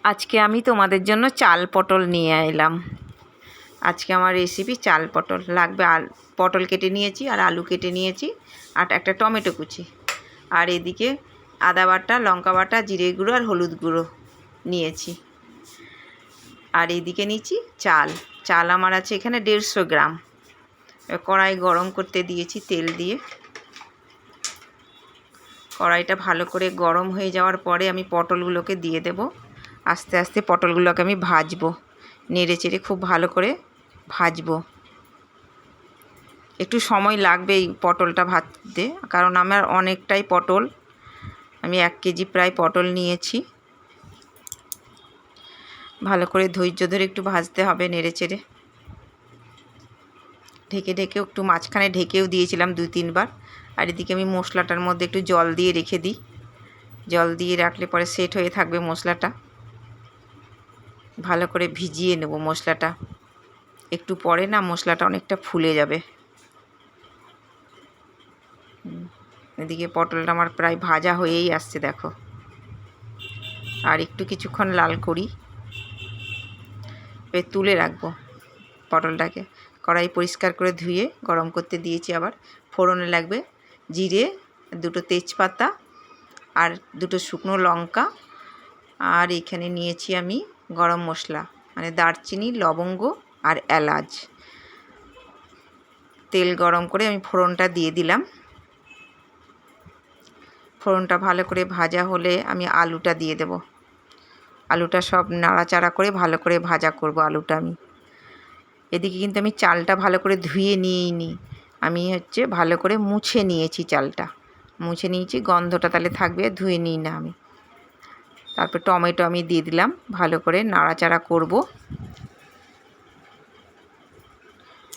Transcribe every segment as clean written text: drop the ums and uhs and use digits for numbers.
আজকে আমি তোমাদের জন্য চাল পটল নিয়ে এলাম। আজকে আমার রেসিপি চাল পটল লাগবে। পটল কেটে নিয়েছি আর আলু কেটে নিয়েছি আর একটা টমেটো কুচি, আর এদিকে আদা বাটা, লঙ্কা বাটা, জিরে গুঁড়ো আর হলুদ গুঁড়ো নিয়েছি। আর এদিকে নিয়েছি চাল আমার আছে এখানে 150 গ্রাম। কড়াই গরম করতে দিয়েছি তেল দিয়ে। কড়াইটা ভালো করে গরম হয়ে যাওয়ার পরে আমি পটলগুলোকে দিয়ে দেব। আস্তে আস্তে পটলগুলোকে আমি ভাজবো, নেড়ে চেড়ে খুব ভালো করে ভাজবো। একটু সময় লাগবে এই পটলটা ভাজতে, কারণ আমার অনেকটাই পটল, আমি 1 কেজি প্রায় পটল নিয়েছি। ভালো করে ধৈর্য ধরে একটু ভাজতে হবে, নেড়ে চেড়ে। ঢেকে একটু মাঝখানে ঢেকেও দিয়েছিলাম 2-3 বার। আর এদিকে আমি মশলাটার মধ্যে একটু জল দিয়ে রেখে দিই। জল দিয়ে রাখলে পরে সেট হয়ে থাকবে মশলাটা। ভালো করে ভিজিয়ে নেব মশলাটা, একটু পরে না মশলাটা অনেকটা ফুলে যাবে। এদিকে পটলটা আমার প্রায় ভাজা হয়েই আসছে দেখো। আর একটু কিছুক্ষণ লাল করি, তুলে রাখবো পটলটাকে। কড়াই পরিষ্কার করে ধুয়ে গরম করতে দিয়েছি। আবার ফোড়নে লাগবে জিরে, 2টো তেজপাতা আর 2টো শুকনো লঙ্কা। আর এখানে নিয়েছি আমি গরম মশলা, মানে দারচিনি, লবঙ্গ আর এলাচ। তেল গরম করে আমি ফোড়নটা দিয়ে দিলাম। ফোড়নটা ভালো করে ভাজা হলে আমি আলুটা দিয়ে দেব। আলুটা সব নাড়াচাড়া করে ভালো করে ভাজা করব আলুটা আমি। এদিকে কিন্তু আমি চালটা ভালো করে ধুয়ে নিইনি, আমি ভালো করে মুছে নিয়েছি। চালটা মুছে নিয়েছি, গন্ধটা তাহলে থাকবে, ধুয়ে নিই না আমি। তারপর টমেটো আমি দিয়ে দিলাম, ভালো করে নাড়াচাড়া করব।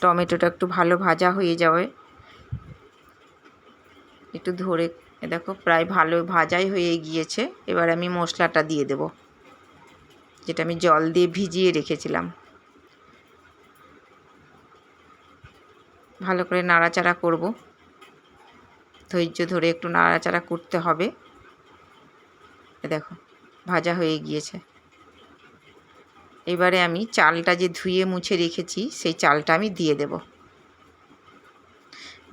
টমেটোটা একটু ভালো ভাজা হয়ে যাবে, একটু ধরে দেখো প্রায় ভালো ভাজাই হয়ে গিয়েছে। এবার আমি মশলাটা দিয়ে দেব, যেটা আমি জল দিয়ে ভিজিয়ে রেখেছিলাম। ভালো করে নাড়াচাড়া করব, ধৈর্য ধরে একটু নাড়াচাড়া করতে হবে। দেখো ভাজা হয়ে গিয়েছে। এবারে আমি চালটা যে ধুয়ে মুছে রেখেছি সেই চালটা আমি দিয়ে দেব।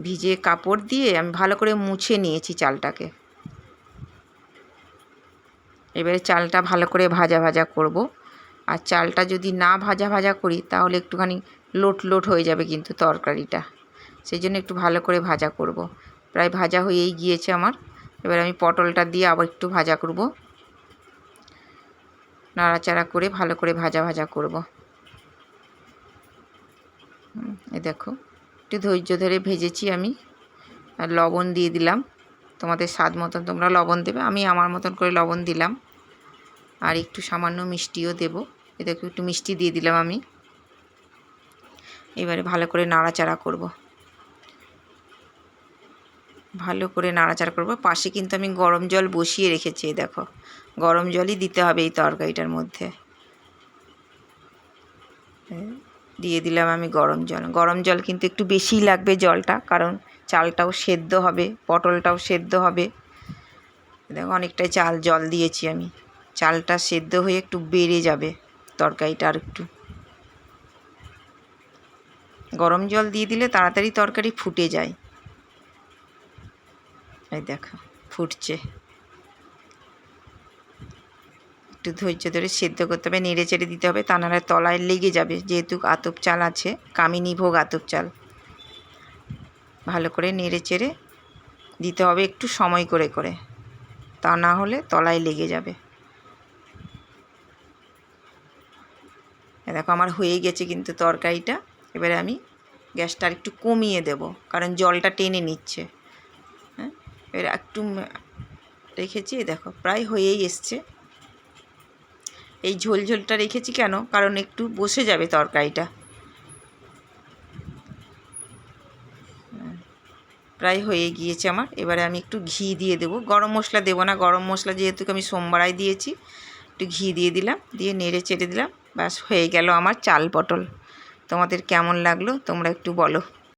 ভিজে কাপড় দিয়ে আমি ভালো করে মুছে নিয়েছি চালটাকে। এবারে চালটা ভালো করে ভাজা করব। আর চালটা যদি না ভাজা করি তাহলে একটুখানি লোট হয়ে যাবে কিন্তু তরকারিটা, সেই জন্য একটু ভালো করে ভাজা করব। প্রায় ভাজা হয়েই গিয়েছে আমার। এবার আমি পটলটা দিয়ে আবার একটু ভাজা করব, নাড়াচাড়া করে ভালো করে ভাজা করব। এই দেখো একটু ধৈর্য ধরে ভেজেছি আমি। আর লবণ দিয়ে দিলাম, তোমাদের স্বাদ মতন তোমরা লবণ দেবে, আমি আমার মতন করে লবণ দিলাম। আর একটু সামান্য মিষ্টিও দেব। এই দেখো একটু মিষ্টি দিয়ে দিলাম আমি। এবারে ভালো করে নাড়াচাড়া করব, ভালো করে নাড়াচাড়া করব। পাশে কিন্তু আমি গরম জল বসিয়ে রেখেছি। দেখো গরম জলই দিতে হবে এই তরকারিটার মধ্যে। দিয়ে দিলাম আমি গরম জল কিন্তু একটু বেশিই লাগবে জলটা, কারণ চালটাও সেদ্ধ হবে, পটলটাও সেদ্ধ হবে। দেখো অনেকটাই জল দিয়েছি আমি। চালটা সেদ্ধ হয়ে একটু বেড়ে যাবে তরকারিটা, আর একটু গরম জল দিয়ে দিলে তাড়াতাড়ি তরকারি ফুটে যায়। এই দেখো ফুটছে। একটু ধৈর্য ধরে সেদ্ধ করতে হবে, নেড়ে চেড়ে দিতে হবে, তা নাহলে তলায় লেগে যাবে। যেহেতু আতপ চাল আছে, কামিনী ভোগ আতপ চাল, ভালো করে নেড়ে চেড়ে দিতে হবে একটু সময় করে, তা না হলে তলায় লেগে যাবে। দেখো আমার হয়ে গেছে কিন্তু তরকারিটা। এবারে আমি গ্যাসটা আর একটু কমিয়ে দেব, কারণ জলটা টেনে নিচ্ছে। হ্যাঁ, এবার একটু রেখেছি। দেখো প্রায় হয়েই এসছে। এই ঝোলটা রেখেছি কেন, কারণ একটু বসে যাবে তরকারিটা। প্রায় হয়ে গিয়েছে আমার। এবারে আমি একটু ঘি দিয়ে দেবো, গরম মশলা দেবো না, গরম মশলা যেহেতু আমি সোমবারাই দিয়েছি। একটু ঘি দিয়ে দিলাম, দিয়ে নেড়ে চেড়ে দিলাম। ব্যাস হয়ে গেল আমার চাল পটল। তোমাদের কেমন লাগলো তোমরা একটু বলো।